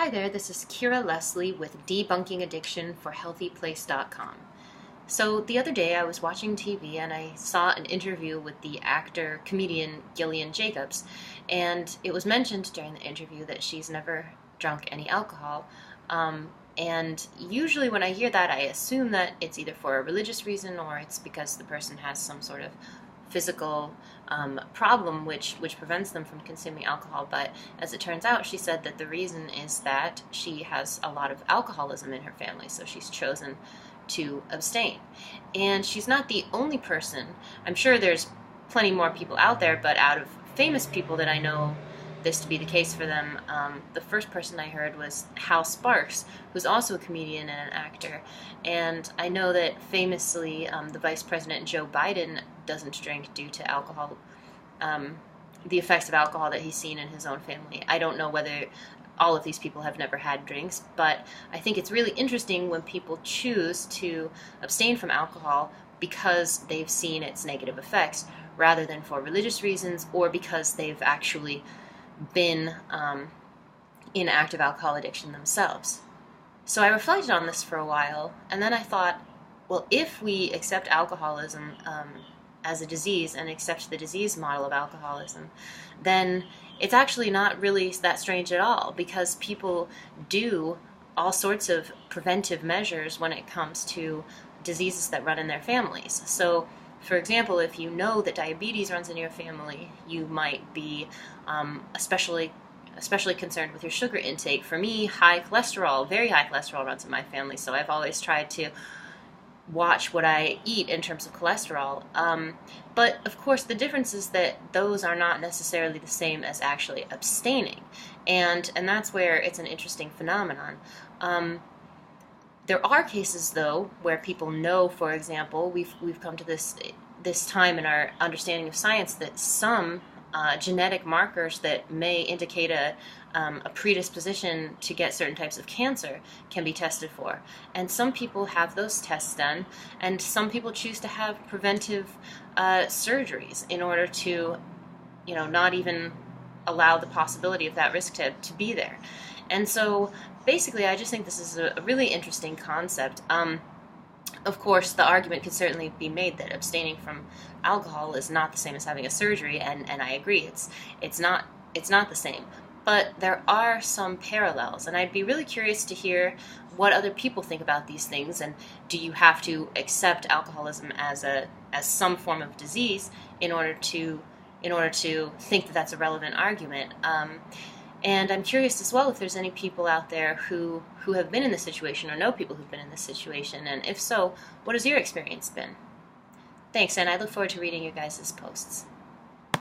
Hi there, this is Lesley with Debunking Addiction for HealthyPlace.com. So the other day I was watching TV and I saw an interview with the actor-comedian Gillian, and it was mentioned during the interview that she's never drunk any alcohol. And usually when I hear that, I assume that it's either for a religious reason or it's because the person has some sort of physical problem which prevents them from consuming alcohol. But as it turns out, she said that the reason is that she has a lot of alcoholism in her family, so she's chosen to abstain. And she's not the only person. I'm sure there's plenty more people out there, but out of famous people that I know this to be the case for them, the first person I heard was Hal Sparks, who's also a comedian and an actor. And I know that famously the Vice President Joe Biden doesn't drink due to alcohol, the effects of alcohol that he's seen in his own family. I don't know whether all of these people have never had drinks, but I think it's really interesting when people choose to abstain from alcohol because they've seen its negative effects, rather than for religious reasons or because they've actually been in active alcohol addiction themselves. So I reflected on this for a while, and then I thought, well, if we accept alcoholism as a disease and accept the disease model of alcoholism, then it's actually not really that strange at all, because people do all sorts of preventive measures when it comes to diseases that run in their families. So for example, if you know that diabetes runs in your family, you might be especially concerned with your sugar intake. For me, high cholesterol, very high cholesterol runs in my family, so I've always tried to watch what I eat in terms of cholesterol. But of course, the difference is that those are not necessarily the same as actually abstaining, and that's where it's an interesting phenomenon. There are cases, though, where people know, for example, we've come to this time in our understanding of science that some genetic markers that may indicate a predisposition to get certain types of cancer can be tested for. And some people have those tests done, and some people choose to have preventive surgeries in order to, not even allow the possibility of that risk to be there. And so basically, I just think this is a really interesting concept. Of course, the argument could certainly be made that abstaining from alcohol is not the same as having a surgery, and I agree, it's not the same. But there are some parallels, and I'd be really curious to hear what other people think about these things. And do you have to accept alcoholism as some form of disease in order to think that that's a relevant argument? And I'm curious as well if there's any people out there who have been in this situation or know people who've been in this situation, and if so, what has your experience been? Thanks, and I look forward to reading your guys' posts.